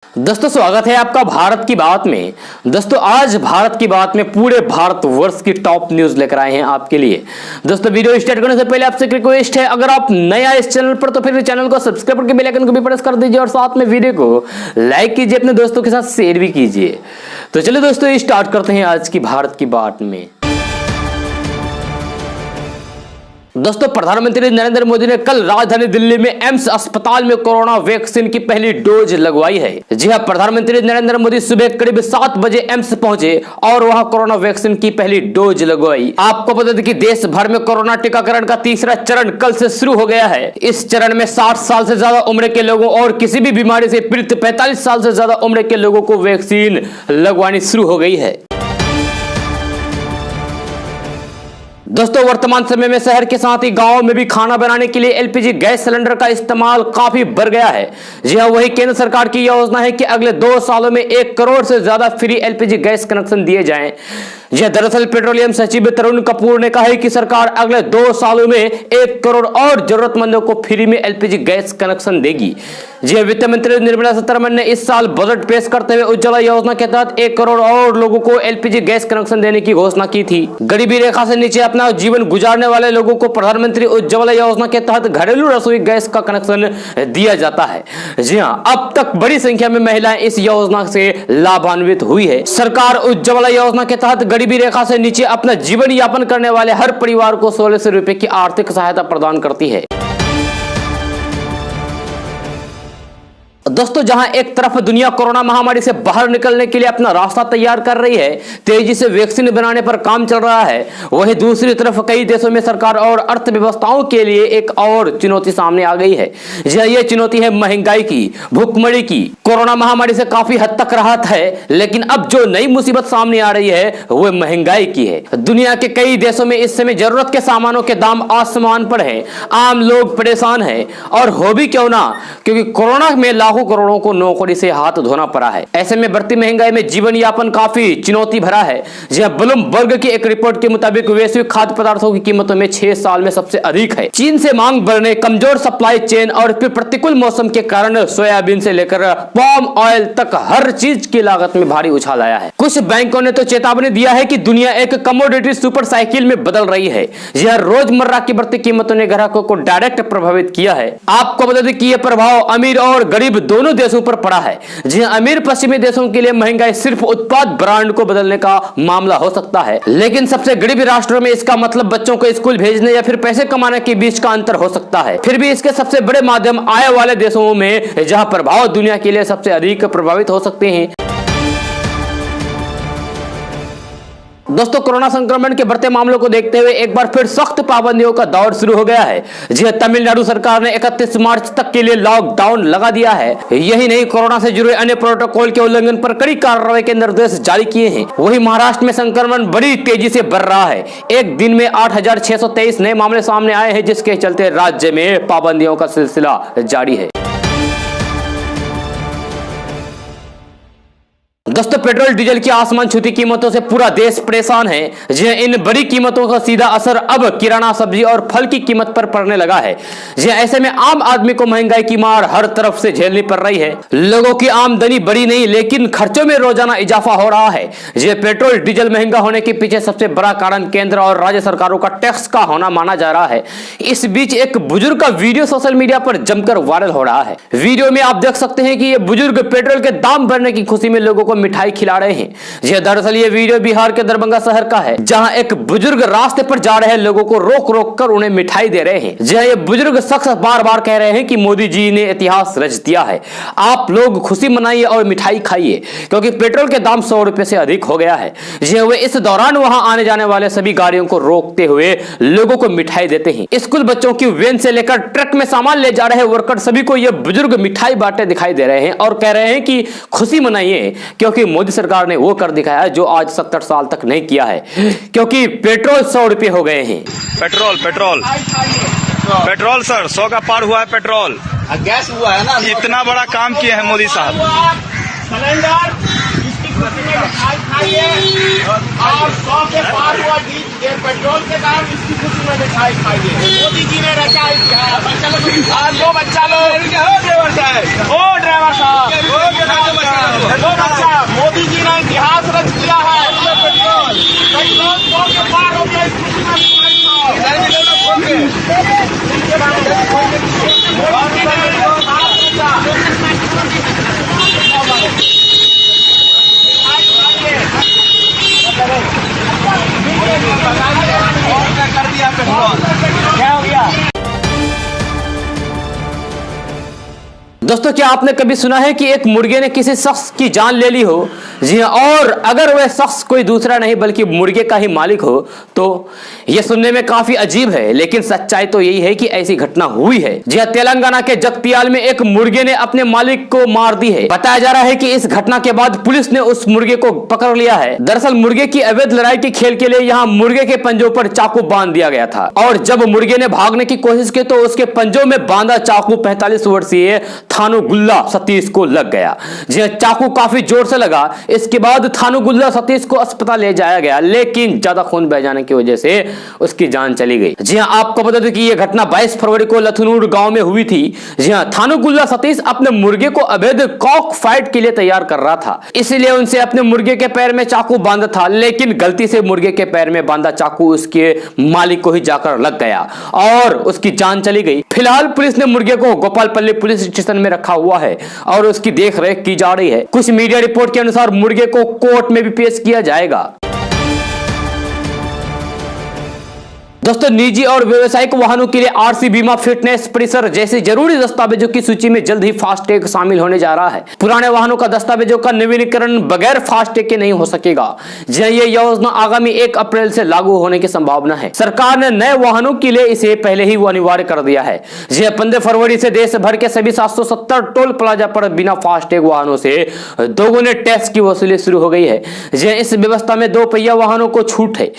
दोस्तों स्वागत है आपका भारत की बात में। दोस्तों आज भारत की बात में पूरे भारत वर्ष की टॉप न्यूज लेकर आए हैं आपके लिए। दोस्तों वीडियो स्टार्ट करने से पहले आपसे एक रिक्वेस्ट है, अगर आप नया इस चैनल पर तो फिर चैनल को सब्सक्राइब करके बेल आइकन को भी प्रेस कर दीजिए और साथ में वीडियो को लाइक कीजिए, अपने दोस्तों के साथ शेयर भी कीजिए। तो चलिए दोस्तों स्टार्ट करते हैं आज की भारत की बात में। दोस्तों प्रधानमंत्री नरेंद्र मोदी ने कल राजधानी दिल्ली में एम्स अस्पताल में कोरोना वैक्सीन की पहली डोज लगवाई है। जी हां, प्रधानमंत्री नरेंद्र मोदी सुबह करीब 7 बजे एम्स पहुंचे और वहां कोरोना वैक्सीन की पहली डोज लगवाई। आपको बता दें कि देश भर में कोरोना टीकाकरण का तीसरा चरण कल से शुरू हो गया है। इस चरण में 60 साल से ज्यादा उम्र के लोगों और किसी भी बीमारी से पीड़ित 45 साल से ज्यादा उम्र के लोगों को वैक्सीन लगवानी शुरू हो गई है। दोस्तों वर्तमान समय में शहर के साथ ही गांव में भी खाना बनाने के लिए एलपीजी गैस सिलेंडर का इस्तेमाल काफी बढ़ गया है। जी हां, वही केंद्र सरकार की योजना है कि अगले 2 सालों में 1 करोड़ से ज्यादा फ्री एलपीजी गैस कनेक्शन दिए जाएं। यह दरअसल पेट्रोलियम सचिव तरुण कपूर ने कहा है कि सरकार अगले 2 सालों में 1 करोड़ और जरूरतमंदों को फ्री में एलपीजी गैस कनेक्शन देगी। जी वित्त मंत्री निर्मला सीतारमण ने इस साल बजट पेश करते हुए उज्ज्वला योजना के तहत 1 करोड़ और लोगों को एलपीजी गैस कनेक्शन देने की घोषणा की थी। गरीबी रेखा से नीचे अपना जीवन गुजारने वाले लोगों को प्रधानमंत्री उज्ज्वला योजना के तहत घरेलू रसोई गैस का कनेक्शन दिया जाता है। जी हां, अब तक बड़ी संख्या में महिलाएं इस योजना से लाभान्वित हुई है। सरकार उज्ज्वला योजना के तहत गरीबी रेखा से नीचे अपना जीवन यापन करने वाले हर परिवार को 1600 रुपए की आर्थिक सहायता प्रदान करती है। दोस्तों जहां एक तरफ दुनिया कोरोना महामारी से बाहर निकलने के लिए अपना रास्ता तैयार कर रही है, तेजी से वैक्सीन बनाने पर काम चल रहा है, वहीं दूसरी तरफ कई देशों में सरकार और अर्थव्यवस्थाओं के लिए एक और चुनौती सामने आ गई है। यह चुनौती है महंगाई की, भुखमरी की। कोरोना महामारी से काफी हद तक राहत है, लेकिन अब जो नई मुसीबत सामने आ रही है वह महंगाई की है। दुनिया के कई देशों में इस समय जरूरत के सामानों के दाम आसमान पर है। आम लोग परेशान है, और हो भी क्यों ना, क्योंकि कोरोना में लाखों करोड़ों को नौकरी से हाथ धोना पड़ा है। ऐसे में बढ़ती महंगाई में जीवन यापन काफी चुनौती भरा है। जहां ब्लूमबर्ग की एक रिपोर्ट के मुताबिक वैश्विक खाद्य पदार्थों की कीमतों में 6 साल में सबसे अधिक है। चीन से मांग बढ़ने, कमजोर सप्लाई चेन और फिर प्रतिकूल मौसम के कारण सोयाबीन से लेकर पाम ऑयल तक हर चीज की लागत में भारी उछाल आया है। कुछ बैंकों ने तो चेतावनी दिया है कि दुनिया एक कमोडिटी सुपर साइकिल में बदल रही है। यह रोजमर्रा की बढ़ती कीमतों ने ग्राहकों को डायरेक्ट प्रभावित किया है। आपको बता दें कि यह प्रभाव अमीर और गरीब दोनों देशों पर पड़ा है। जी अमीर पश्चिमी देशों के लिए महंगाई सिर्फ उत्पाद ब्रांड को बदलने का मामला हो सकता है, लेकिन सबसे गरीब राष्ट्रों में इसका मतलब बच्चों को स्कूल भेजने या फिर पैसे कमाने के बीच का अंतर हो सकता है। फिर भी इसके सबसे बड़े माध्यम आय वाले देशों में, जहां प्रभाव दुनिया के लिए सबसे अधिक प्रभावित हो सकते हैं। दोस्तों कोरोना संक्रमण के बढ़ते मामलों को देखते हुए एक बार फिर सख्त पाबंदियों का दौर शुरू हो गया है। जी तमिलनाडु सरकार ने 31 मार्च तक के लिए लॉकडाउन लगा दिया है। यही नहीं, कोरोना से जुड़े अन्य प्रोटोकॉल के उल्लंघन पर कड़ी कार्रवाई के निर्देश जारी किए हैं। वहीं महाराष्ट्र में संक्रमण बड़ी तेजी से बढ़ रहा है। एक दिन में 8623 नए मामले सामने आए हैं, जिसके चलते राज्य में पाबंदियों का सिलसिला जारी है। दोस्तों पेट्रोल डीजल की आसमान छूती कीमतों से पूरा देश परेशान है। जी इन बड़ी कीमतों का सीधा असर अब किराना, सब्जी और फल की कीमत पर पड़ने लगा है। जी ऐसे में आम आदमी को महंगाई की मार हर तरफ से झेलनी पड़ रही है। लोगों की आमदनी बढ़ी नहीं, लेकिन खर्चों में रोजाना इजाफा हो रहा है। जी पेट्रोल डीजल महंगा होने के पीछे सबसे बड़ा कारण केंद्र और राज्य सरकारों का टैक्स का होना माना जा रहा है। इस बीच एक बुजुर्ग का वीडियो सोशल मीडिया पर जमकर वायरल हो रहा है। वीडियो में आप देख सकते हैं कि ये बुजुर्ग पेट्रोल के दाम बढ़ने की खुशी में लोगों को मिठाई खिला रहे हैं। यह दरअसल ये वीडियो बिहार के दरभंगा शहर का है, जहां एक बुजुर्ग रास्ते पर जा रहे लोगों को रोक रोक कर उन्हें मिठाई दे रहे हैं। जहां ये बुजुर्ग शख्स बार बार कह रहे हैं कि मोदी जी ने इतिहास रच दिया है, आप लोग खुशी मनाइए और मिठाई खाइए, क्योंकि पेट्रोल के दाम 100 रुपए से अधिक हो गया है। जी वे इस दौरान वहां आने जाने वाले सभी गाड़ियों को रोकते हुए लोगों को मिठाई देते हैं। स्कूल बच्चों की वैन से लेकर ट्रक में सामान ले जा रहे वर्कर सभी को यह बुजुर्ग मिठाई बांटते दिखाई दे रहे हैं और कह रहे हैं कि खुशी मनाइए, क्योंकि मोदी सरकार ने वो कर दिखाया जो आज 70 साल तक नहीं किया है, क्योंकि पेट्रोल 100 रुपए हो गए हैं। पेट्रोल पेट्रोल पेट्रोल सर 100 का पार हुआ है पेट्रोल। गैस हुआ है ना, इतना बड़ा काम किए हैं मोदी साहब। सिलेंडर खाइए और 100 के पार हुआ ये पेट्रोल के दाम इसकी खुशी में मिठाई खाइए। मोदी जी ने रचा इतिहास। लो बच्चा लो ड्राइवर साहब, ओ ड्राइवर साहब, लो बच्चा, मोदी जी ने इतिहास रच दिया है। पेट्रोल 100 के पार हो गया, इस खुशी में मिठाई खाओ। मोदी ने कर दिया पेट्रोल, क्या हो गया? दोस्तों, क्या आपने कभी सुना है कि एक मुर्गे ने किसी शख्स की जान ले ली हो? जी हाँ, और अगर वह शख्स कोई दूसरा नहीं बल्कि मुर्गे का ही मालिक हो तो यह सुनने में काफी अजीब है, लेकिन सच्चाई तो यही है कि ऐसी घटना हुई है। जी हाँ, तेलंगाना के जगतियाल में एक मुर्गे ने अपने मालिक को मार दी है। बताया जा रहा है कि इस घटना के बाद पुलिस ने उस मुर्गे को पकड़ लिया है। दरअसल मुर्गे की अवैध लड़ाई के खेल के लिए यहाँ मुर्गे के पंजों पर चाकू बांध दिया गया था और जब मुर्गे ने भागने की कोशिश की तो उसके पंजों में बांधा चाकू 45 वर्षीय थानुगुल्ला सतीश को लग गया। जी, चाकू काफी जोर से लगा। इसके बाद थानुगुल्ला सतीश को अस्पताल ले जाया गया, लेकिन ज्यादा खून बह जाने की वजह से उसकी जान चली गई। जी हां, आपको बता दें कि यह घटना 22 फरवरी को लथनूर गांव में हुई थी। जी हां, थानुगुल्ला सतीश अपने मुर्गे को अवैध कॉक फाइट के लिए तैयार कर रहा था, इसलिए उनसे अपने मुर्गे के पैर में चाकू बांधा था, लेकिन गलती से मुर्गे के पैर में बांधा चाकू उसके मालिक को ही जाकर लग गया और उसकी जान चली गई। फिलहाल पुलिस ने मुर्गे को गोपालपल्ली पुलिस स्टेशन में रखा हुआ है और उसकी देखरेख की जा रही है। कुछ मीडिया रिपोर्ट के अनुसार मुर्गे को कोर्ट में भी पेश किया जाएगा। दोस्तों, निजी और व्यावसायिक वाहनों के लिए आरसी बीमा, फिटनेस, परिसर जैसे जरूरी दस्तावेजों की सूची में जल्द ही फास्टैग शामिल होने जा रहा है। पुराने वाहनों का दस्तावेजों का नवीनीकरण बगैर फास्टैग के नहीं हो सकेगा। यह योजना आगामी 1 अप्रैल से लागू होने की संभावना है। सरकार ने नए वाहनों के लिए इसे पहले ही अनिवार्य कर दिया है। 15 फरवरी से देश भर के सभी 770 टोल प्लाजा पर बिना फास्टैग वाहनों से दोगुने टैक्स की वसूली शुरू हो गई है। इस व्यवस्था में 2 पहिया वाहनों को छूट है।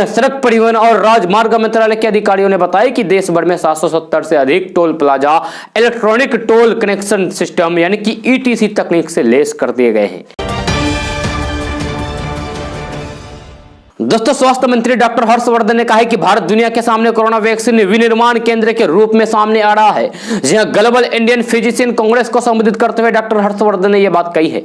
सड़क परिवहन और राजमार्ग मंत्रालय के अधिकारियों ने बताया कि देश भर में 770 से अधिक toll plaza electronic toll connection system यानी कि ईटीसी तकनीक से लैस कर दिए गए हैं। दोस्तों, स्वास्थ्य मंत्री डॉक्टर हर्षवर्धन ने कहा है कि भारत दुनिया के सामने कोरोना वैक्सीन विनिर्माण केंद्र के रूप में सामने आ रहा है। जहां ग्लोबल इंडियन फिजिशियन कांग्रेस को संबोधित करते हुए डॉक्टर हर्षवर्धन ने यह बात कही है।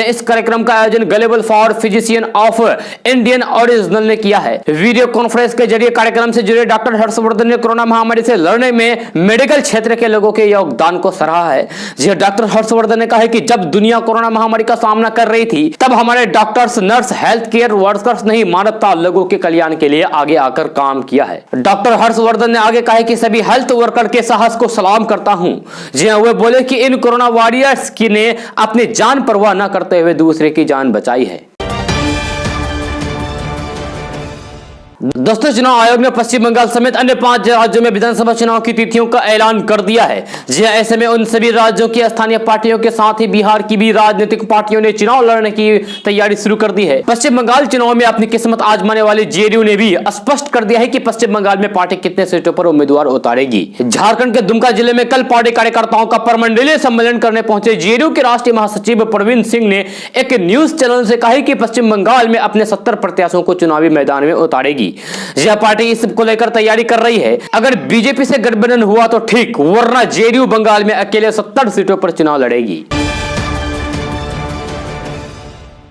इस कार्यक्रम का आयोजन global for physician of Indian original ने किया है। वीडियो कॉन्फ्रेंस के जरिए कार्यक्रम से जुड़े डॉक्टर हर्षवर्धन ने कोरोना महामारी से लड़ने में मेडिकल क्षेत्र के लोगों के योगदान को सराहा है। डॉक्टर हर्षवर्धन ने कहा है कि जब दुनिया कोरोना महामारी का सामना कर रही थी तब हमारे doctors, nurse, health care workers नहीं मानवता लोगों के कल्याण के लिए आगे आकर काम किया है। डॉक्टर हर्षवर्धन ने आगे कहा कि सभी हेल्थ वर्कर के साहस को सलाम करता हूं। जी हां, वे बोले कि इन कोरोना वॉरियर्स की ने अपनी जान परवाह न करते हुए दूसरे की जान बचाई है। दोस्तों, चुनाव आयोग ने पश्चिम बंगाल समेत अन्य 5 राज्यों में विधानसभा चुनाव की तिथियों का ऐलान कर दिया है। जी हां, ऐसे में उन सभी राज्यों की स्थानीय पार्टियों के साथ ही बिहार की भी राजनीतिक पार्टियों ने चुनाव लड़ने की तैयारी शुरू कर दी है। पश्चिम बंगाल चुनाव में अपनी किस्मत आजमाने वाली जेडीयू ने भी स्पष्ट कर दिया है कि पश्चिम बंगाल में पार्टी कितने सीटों पर उम्मीदवार उतारेगी। झारखंड के दुमका जिले में कल पार्टी कार्यकर्ताओं का प्रमंडलीय सम्मेलन करने पहुंचे जेडीयू के राष्ट्रीय महासचिव प्रवीण सिंह ने एक न्यूज चैनल से कहा कि पश्चिम बंगाल में अपने 70 प्रत्याशियों को चुनावी मैदान में उतारेगी। यह पार्टी इसको लेकर तैयारी कर रही है। अगर बीजेपी से गठबंधन हुआ तो ठीक, वरना जेडीयू बंगाल में अकेले 70 सीटों पर चुनाव लड़ेगी।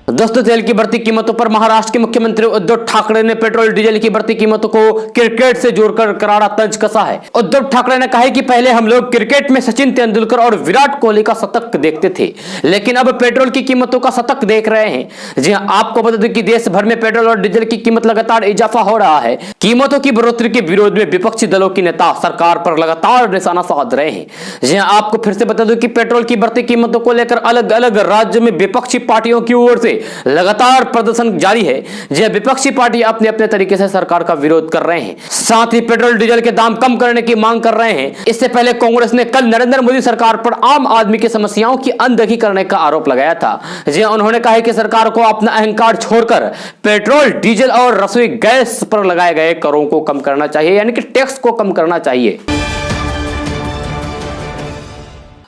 दोस्तों, तेल की बढ़ती कीमतों पर महाराष्ट्र के मुख्यमंत्री उद्धव ठाकरे ने पेट्रोल डीजल की बढ़ती कीमतों को क्रिकेट से जोड़कर करारा तंज कसा है। उद्धव ठाकरे ने कहा है कि पहले हम लोग क्रिकेट में सचिन तेंदुलकर और विराट कोहली का शतक देखते थे, लेकिन अब पेट्रोल की कीमतों का शतक देख रहे हैं। जी हां, आपको बता दें कि देश भर में पेट्रोल और डीजल की कीमत लगातार इजाफा हो रहा है। कीमतों की बढ़ोतरी के विरोध में विपक्षी दलों के नेता सरकार पर लगातार निशाना साध रहे हैं। जी हां, आपको फिर से बता दूं कि पेट्रोल की बढ़ती कीमतों को लेकर अलग अलग राज्यों में विपक्षी पार्टियों की ओर से लगातार प्रदर्शन जारी है। जहां विपक्षी पार्टी अपने अपने तरीके से सरकार का विरोध कर रहे हैं, साथ ही पेट्रोल डीजल के दाम कम करने की मांग कर रहे हैं। इससे पहले कांग्रेस ने कल नरेंद्र मोदी सरकार पर आम आदमी की समस्याओं की अनदेखी करने का आरोप लगाया था। जहां उन्होंने कहा कि सरकार को अपना अहंकार छोड़कर पेट्रोल, डीजल और रसोई गैस पर लगाए गए करों को कम करना चाहिए, यानी कि टैक्स को कम करना चाहिए।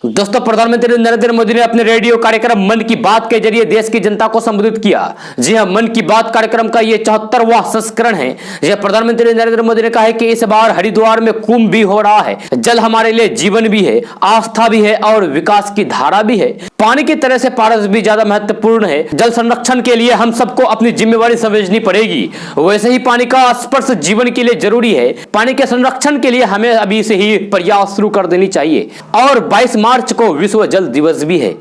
दोस्तों, प्रधानमंत्री नरेंद्र मोदी ने अपने रेडियो कार्यक्रम मन की बात के जरिए देश की जनता को संबोधित किया। जी हां, मन की बात कार्यक्रम का यह 74वां संस्करण है। यह प्रधानमंत्री नरेंद्र मोदी ने कहा है कि इस बार हरिद्वार में कुंभ भी हो रहा है। जल हमारे लिए जीवन भी है, आस्था भी है और विकास की धारा भी है। पानी की तरह से पारस भी ज्यादा महत्वपूर्ण है। जल संरक्षण के लिए हम सबको अपनी जिम्मेवारी समझनी पड़ेगी। वैसे ही पानी का स्पर्श जीवन के लिए जरूरी है। पानी के संरक्षण के लिए हमें अभी से ही प्रयास शुरू कर देनी चाहिए। और 22 मार्च को विश्व जल दिवस भी है।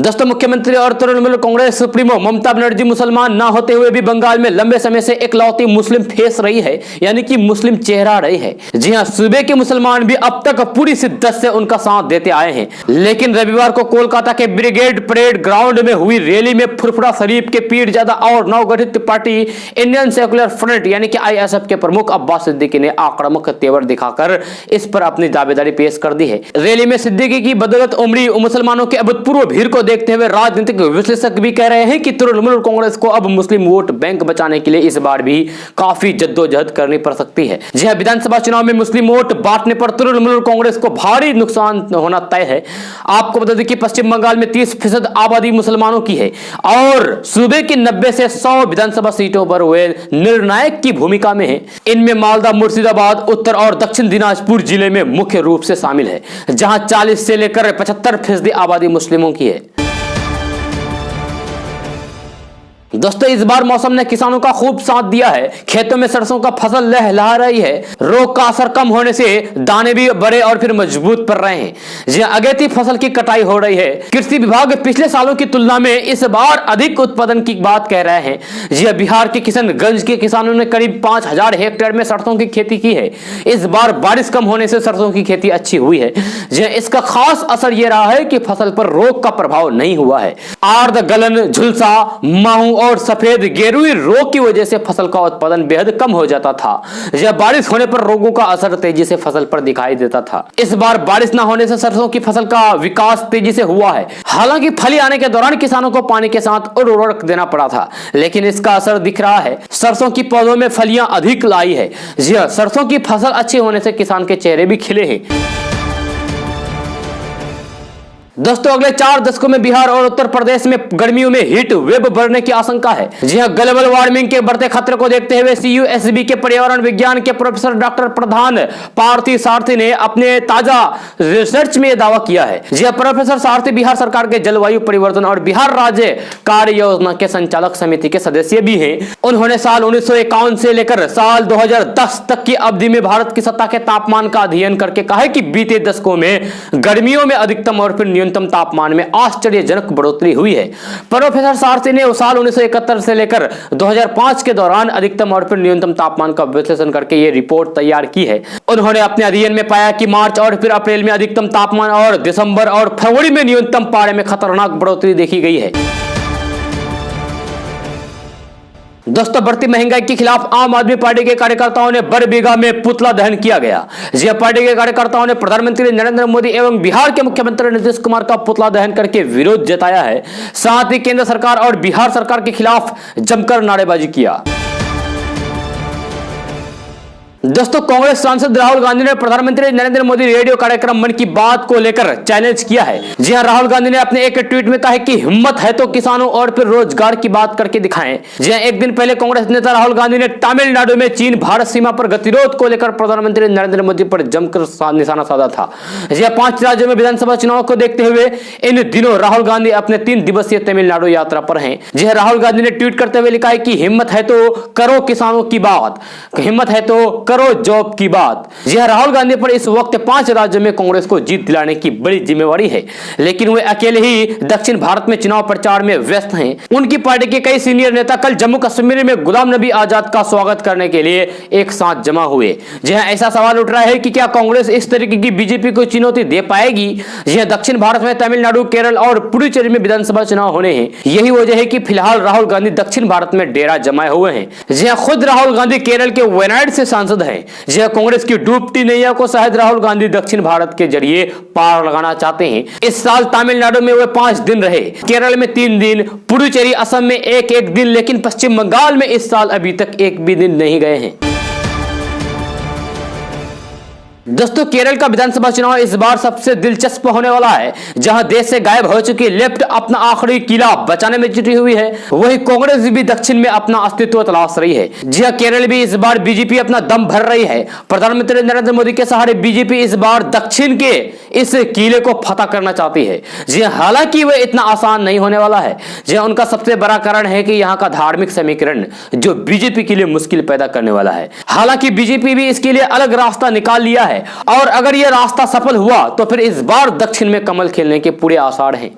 दोस्तों, मुख्यमंत्री और तृणमूल कांग्रेस सुप्रीमो ममता बनर्जी मुसलमान ना होते हुए भी बंगाल में लंबे समय से इकलौती मुस्लिम फेस रही है, यानी कि मुस्लिम चेहरा रही है। जी हां, सूबे के मुसलमान भी अब तक पूरी शिद्दत से उनका साथ देते आए हैं। लेकिन रविवार को कोलकाता के ब्रिगेड परेड ग्राउंड में हुई रैली में फुरफुरा शरीफ के पीरजादा और नवगठित पार्टी इंडियन सेकुलर फ्रंट यानी कि ISF के प्रमुख अब्बास सिद्दीकी ने आक्रामक तेवर दिखाकर इस पर अपनी दावेदारी पेश कर दी है। रैली में सिद्दीकी की बदौलत उमड़ी मुसलमानों के अभूतपूर्व भीड़ को देखते हुए राजनीतिक विश्लेषक भी कह रहे हैं कि तृणमूल कांग्रेस को अब मुस्लिम वोट बैंक बचाने के लिए इस बार भी काफी जद्दोजहद करनी पड़ सकती है। जी हां, विधानसभा चुनाव में मुस्लिम वोट बांटने पर तृणमूल कांग्रेस को भारी नुकसान होना तय है। आपको बता दें कि पश्चिम बंगाल में 30% आबादी मुसलमानों की है और सूबे की 90 से 100 विधानसभा सीटों पर वे निर्णायक की भूमिका में है। इनमें मालदा, मुर्शिदाबाद, उत्तर और दक्षिण दिनाजपुर जिले में मुख्य रूप से शामिल है, जहां 40 से लेकर 75% आबादी मुस्लिमों की है। दोस्तों, इस बार मौसम ने किसानों का खूब साथ दिया है। खेतों में सरसों का फसल लहलहा रही है। रोग का असर कम होने से दाने भी बड़े और फिर मजबूत पड़ रहे हैं। जी अगेती फसल की कटाई हो रही है। कृषि विभाग पिछले सालों की तुलना में इस बार अधिक उत्पादन की बात कह रहे हैं। जी बिहार के किशनगंज के किसानों ने करीब 5000 हेक्टेयर में सरसों की खेती की है। इस बार बारिश कम होने से सरसों की खेती अच्छी हुई है। जी इसका खास असर यह रहा है कि फसल पर रोग का प्रभाव नहीं हुआ है। आर्द्र गलन, झुलसा, माहू और सफेद गेरुई रोग की वजह से फसल का उत्पादन बेहद कम हो जाता था। जब बारिश होने पर रोगों का असर तेजी से फसल पर दिखाई देता था। इस बार बारिश न होने से सरसों की फसल का विकास तेजी से हुआ है। हालांकि फली आने के दौरान किसानों को पानी के साथ उर्वरक देना पड़ा था, लेकिन इसका असर दिख रहा है। सरसों की पौधों में फलियां अधिक लाई है। जी हां, सरसों की फसल अच्छी होने से किसान के चेहरे भी खिले हैं। दोस्तों, अगले 4 दशकों में बिहार और उत्तर प्रदेश में गर्मियों में हीट वेव बढ़ने की आशंका है। जी हां, ग्लोबल वार्मिंग के बढ़ते खतरे को देखते हुए CUSB के पर्यावरण विज्ञान के प्रोफेसर डॉक्टर प्रधान पार्थी सारथी ने अपने ताजा रिसर्च में यह दावा किया है। जी हां, प्रोफेसर सारथी बिहार सरकार के जलवायु परिवर्तन और बिहार राज्य कार्य योजना के संचालक समिति के सदस्य भी हैं। उन्होंने साल 1951 से लेकर साल 2010 तक की अवधि में भारत की सतह के तापमान का अध्ययन करके कहा है कि बीते दशकों में गर्मियों में अधिकतम और फिर न्यूनतम तापमान में आश्चर्यजनक बढ़ोतरी हुई है। प्रोफेसर सारथी ने साल 1971 से लेकर 2005 के दौरान अधिकतम और फिर न्यूनतम तापमान का विश्लेषण करके ये रिपोर्ट तैयार की है। उन्होंने अपने अध्ययन में पाया कि मार्च और फिर अप्रैल में अधिकतम तापमान और दिसंबर और फरवरी में न्यूनतम पारे में खतरनाक बढ़ोतरी देखी गई है। दोस्तों, बढ़ती महंगाई के खिलाफ आम आदमी पार्टी के कार्यकर्ताओं ने बरबीघा में पुतला दहन किया गया। जी पार्टी के कार्यकर्ताओं ने प्रधानमंत्री नरेंद्र मोदी एवं बिहार के मुख्यमंत्री नीतीश कुमार का पुतला दहन करके विरोध जताया है। साथ ही केंद्र सरकार और बिहार सरकार के खिलाफ जमकर नारेबाजी किया। दोस्तों, कांग्रेस सांसद राहुल गांधी ने प्रधानमंत्री नरेंद्र मोदी रेडियो कार्यक्रम मन की बात को लेकर चैलेंज किया है। जी हां, राहुल गांधी ने अपने एक ट्वीट में कहा कि हिम्मत है तो किसानों और फिर रोजगार की बात करके दिखाएं। जी हां, एक दिन पहले कांग्रेस नेता राहुल गांधी ने तमिलनाडु में चीन भारत सीमा पर गतिरोध को लेकर प्रधानमंत्री नरेंद्र मोदी पर जमकर निशाना साधा था। जी हां, 5 राज्यों में विधानसभा चुनाव को देखते हुए इन दिनों राहुल गांधी अपने 3 दिवसीय तमिलनाडु यात्रा पर हैं। जी हां, राहुल गांधी ने ट्वीट करते हुए लिखा है कि हिम्मत है तो करो किसानों की बात, हिम्मत है तो करो जॉब की बात। जी हां, राहुल गांधी पर इस वक्त 5 राज्यों में कांग्रेस को जीत दिलाने की बड़ी जिम्मेवारी है, लेकिन वे अकेले ही दक्षिण भारत में चुनाव प्रचार में व्यस्त हैं। उनकी पार्टी के कई सीनियर नेता कल जम्मू कश्मीर में गुलाम नबी आजाद का स्वागत करने के लिए एक साथ जमा हुए। जी हां, ऐसा सवाल उठ रहा है कि क्या कांग्रेस इस तरीके की बीजेपी को चुनौती दे पाएगी। जी हां, दक्षिण भारत में तमिलनाडु, केरल और पुडुचेरी में विधानसभा चुनाव होने हैं। यही वजह है कि फिलहाल राहुल गांधी दक्षिण भारत में डेरा जमाए हुए हैं। जी हां, खुद राहुल गांधी केरल के वायनाड से सांसद हैं। जी हां, कांग्रेस की डूबती नैया को शायद राहुल गांधी दक्षिण भारत के जरिए पार लगाना चाहते हैं। इस साल तमिलनाडु में वे 5 दिन रहे, केरल में 3 दिन, पुडुचेरी असम में एक दिन, लेकिन पश्चिम बंगाल में इस साल अभी तक एक भी दिन नहीं गए हैं। दोस्तों केरल का विधानसभा चुनाव इस बार सबसे दिलचस्प होने वाला है, जहां देश से गायब हो चुकी लेफ्ट अपना आखिरी किला बचाने में जुटी हुई है, वहीं कांग्रेस भी दक्षिण में अपना अस्तित्व तलाश रही है। जी हां, केरल भी इस बार बीजेपी अपना दम भर रही है। प्रधानमंत्री नरेंद्र मोदी के सहारे बीजेपी इस बार दक्षिण के इस किले को फतह करना चाहती है। जी हालांकि वह इतना आसान नहीं होने वाला है। जी उनका सबसे बड़ा कारण है कि यहाँ का धार्मिक समीकरण जो बीजेपी के लिए मुश्किल पैदा करने वाला है। हालांकि बीजेपी भी इसके लिए अलग रास्ता निकाल लिया है और अगर यह रास्ता सफल हुआ तो फिर इस बार दक्षिण में कमल खिलने के पूरे आसार हैं।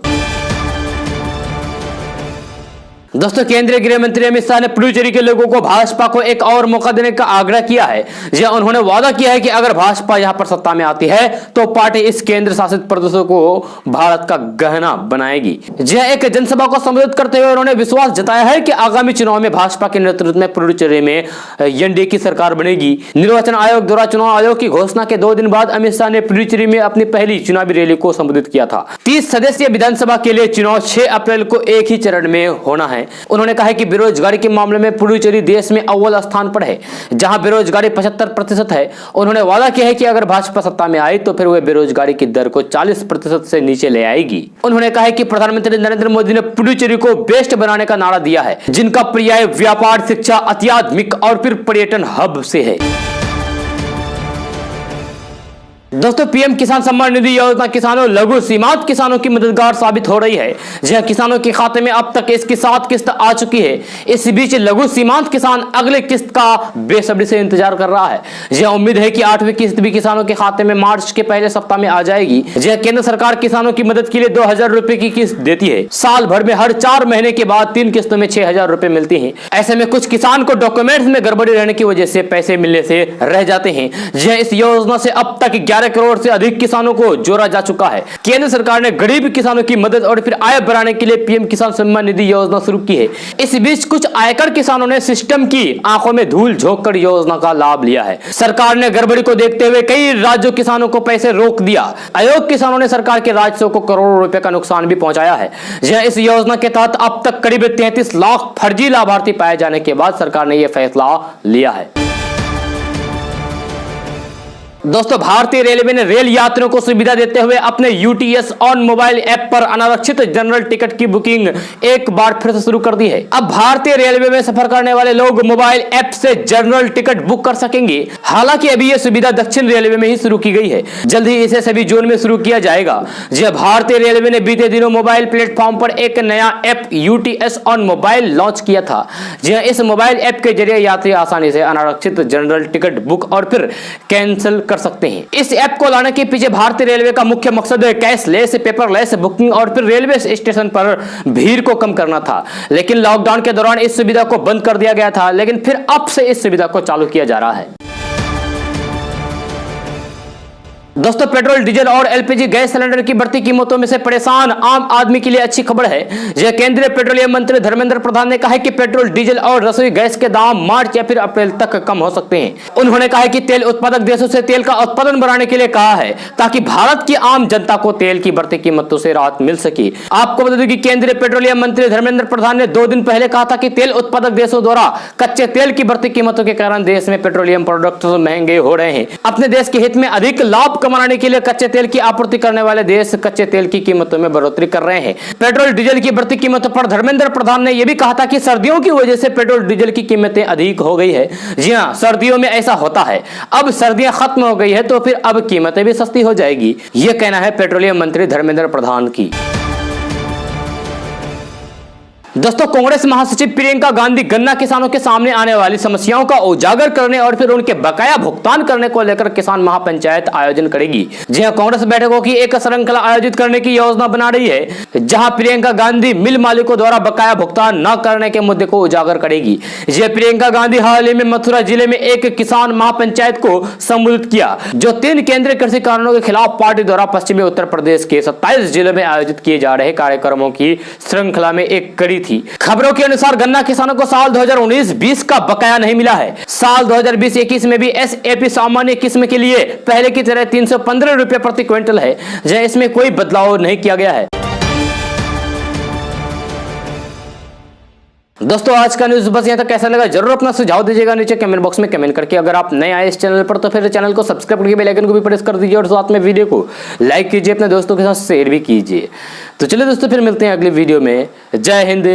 दोस्तों केंद्रीय गृह मंत्री अमित शाह ने पुडुचेरी के लोगों को भाजपा को एक और मौका देने का आग्रह किया है। जी उन्होंने वादा किया है कि अगर भाजपा यहां पर सत्ता में आती है तो पार्टी इस केंद्र शासित प्रदेशों को भारत का गहना बनाएगी। जी एक जनसभा को संबोधित करते हुए उन्होंने विश्वास जताया है कि आगामी चुनाव में भाजपा के नेतृत्व में पुडुचेरी में एनडीए की सरकार बनेगी। निर्वाचन आयोग द्वारा चुनाव आयोग की घोषणा के 2 दिन बाद अमित शाह ने पुडुचेरी में अपनी पहली चुनावी रैली को संबोधित किया था। 30 सदस्यीय विधानसभा के लिए चुनाव 6 अप्रैल को एक ही चरण में होना है। उन्होंने कहा कि बेरोजगारी के मामले में पुडुचेरी देश में अव्वल स्थान पर है, जहां बेरोजगारी 75% है। उन्होंने वादा किया है कि अगर भाजपा सत्ता में आई तो फिर वह बेरोजगारी की दर को 40% से नीचे ले आएगी। उन्होंने कहा कि प्रधानमंत्री नरेंद्र मोदी ने पुडुचेरी को बेस्ट बनाने का नारा दिया है, जिनका पर्याय व्यापार, शिक्षा, अत्याधुनिक और फिर पर्यटन हब से है। दोस्तों पीएम किसान सम्मान निधि योजना किसानों, लघु सीमांत किसानों की मददगार साबित हो रही है। जहां किसानों के खाते में अब तक इसकी 7 किस्त आ चुकी है। इस बीच लघु सीमांत किसान अगले किस्त का बेसब्री से इंतजार कर रहा है। जहां उम्मीद है कि 8वीं किस्त भी किसानों के खाते में मार्च के पहले सप्ताह में आ जाएगी। जहां केंद्र सरकार किसानों की मदद के लिए 2000 रुपए की किस्त देती है। साल भर में हर 4 महीने के बाद 3 किस्तों में 6000 रुपए मिलती है। ऐसे में कुछ किसान को डॉक्यूमेंट्स में गड़बड़ी रहने की वजह से पैसे मिलने से रह जाते हैं। जहां इस योजना से अब तक 11 करोड़ से अधिक किसानों को जोड़ा जा चुका है। केंद्र सरकार ने गरीब किसानों की मदद और फिर आय बढ़ाने के लिए पीएम किसान सम्मान निधि योजना शुरू की है। इस बीच कुछ आयकर किसानों ने सिस्टम की आंखों में धूल झोंककर योजना का लाभ लिया है। सरकार ने गड़बड़ी को देखते हुए कई राज्यों किसानों को पैसे रोक दिया। अयोग्य किसानों ने सरकार के राजस्व को करोड़ों रुपए का नुकसान भी पहुंचाया है। इस योजना के तहत अब तक करीब 33 लाख फर्जी लाभार्थी पाए जाने के बाद सरकार ने यह फैसला लिया है। दोस्तों भारतीय रेलवे ने रेल यात्रियों को सुविधा देते हुए अपने यूटीएस ऑन मोबाइल ऐप पर अनारक्षित जनरल टिकट की बुकिंग एक बार फिर से शुरू कर दी है। अब भारतीय रेलवे में सफर करने वाले लोग मोबाइल ऐप से जनरल टिकट बुक कर सकेंगे। हालांकि अभी यह सुविधा दक्षिण रेलवे में ही शुरू की गई है। जल्द ही इसे सभी जोन में शुरू किया जाएगा। जब भारतीय रेलवे ने बीते दिनों मोबाइल प्लेटफॉर्म पर एक नया app UTS on mobile launch किया था। इस मोबाइल ऐप के जरिए यात्री आसानी से अनारक्षित जनरल टिकट बुक और फिर कैंसिल कर सकते हैं। इस ऐप को लाने के पीछे भारतीय रेलवे का मुख्य मकसद कैशलेस, पेपरलेस बुकिंग और फिर रेलवे स्टेशन पर भीड़ को कम करना था। लेकिन लॉकडाउन के दौरान इस सुविधा को बंद कर दिया गया था, लेकिन फिर अब से इस सुविधा को चालू किया जा रहा है। दोस्तों पेट्रोल, डीजल और एलपीजी गैस सिलेंडर की बढ़ती कीमतों में से परेशान आम आदमी के लिए अच्छी खबर है। यह केंद्रीय पेट्रोलियम मंत्री धर्मेंद्र प्रधान ने कहा है कि पेट्रोल, डीजल और रसोई गैस के दाम मार्च या फिर अप्रैल तक कम हो सकते हैं। उन्होंने कहा है कि तेल उत्पादक देशों से तेल का उत्पादन बढ़ाने के लिए कहा है, ताकि भारत की आम जनता को तेल की बढ़ती कीमतों से राहत मिल सके। आपको बता दें कि केंद्रीय पेट्रोलियम मंत्री धर्मेंद्र प्रधान ने 2 दिन पहले कहा था कि तेल उत्पादक देशों द्वारा कच्चे तेल की बढ़ती कीमतों के कारण देश में पेट्रोलियम प्रोडक्ट महंगे हो रहे हैं। अपने देश के हित में अधिक लाभ कमाने के लिए कच्चे तेल की आपूर्ति करने वाले देश कच्चे तेल की कीमतों में बढ़ोतरी कर रहे हैं। पेट्रोल, डीजल की बढ़ती कीमतों पर धर्मेंद्र प्रधान ने यह भी कहा था कि सर्दियों की वजह से पेट्रोल, डीजल की कीमतें अधिक हो गई है। जी हां, सर्दियों में ऐसा होता है। अब सर्दियां खत्म हो गई है तो फिर अब कीमतें भी सस्ती हो जाएगी। यह कहना है पेट्रोलियम मंत्री धर्मेंद्र प्रधान की। दोस्तों कांग्रेस महासचिव प्रियंका गांधी गन्ना किसानों के सामने आने वाली समस्याओं का उजागर करने और फिर उनके बकाया भुगतान करने को लेकर किसान महापंचायत आयोजन करेगी। जी हां, कांग्रेस बैठकों की एक श्रृंखला आयोजित करने की योजना बना रही है, जहां प्रियंका गांधी मिल मालिकों द्वारा बकाया भुगतान न करने के मुद्दे को उजागर करेगी। प्रियंका गांधी हाल ही में मथुरा जिले में एक किसान महापंचायत को संबोधित किया, जो 3 केंद्रीय कृषि कानूनों के खिलाफ पार्टी द्वारा पश्चिमी उत्तर प्रदेश के 27 जिलों में आयोजित किए जा रहे कार्यक्रमों की श्रृंखला में एक कड़ी थी। खबरों के अनुसार गन्ना किसानों को साल 2019-20 का बकाया नहीं मिला है। साल 2020-21 में भी एसएपी सामान्य किस्म के लिए पहले की तरह 315 रुपए प्रति क्विंटल है। इसमें कोई बदलाव नहीं किया गया है। दोस्तों आज का न्यूज़ बस यहाँ तक। कैसा लगा जरूर अपना सुझाव दीजिएगा नीचे कमेंट बॉक्स में कमेंट करके। अगर आप नए आए इस चैनल पर तो फिर चैनल को सब्सक्राइब करके बेल आइकन को भी प्रेस कर दीजिए और साथ में वीडियो को लाइक कीजिए, अपने दोस्तों के साथ शेयर भी कीजिए। तो चलिए दोस्तों फिर मिलते हैं अगली वीडियो में। जय हिंद।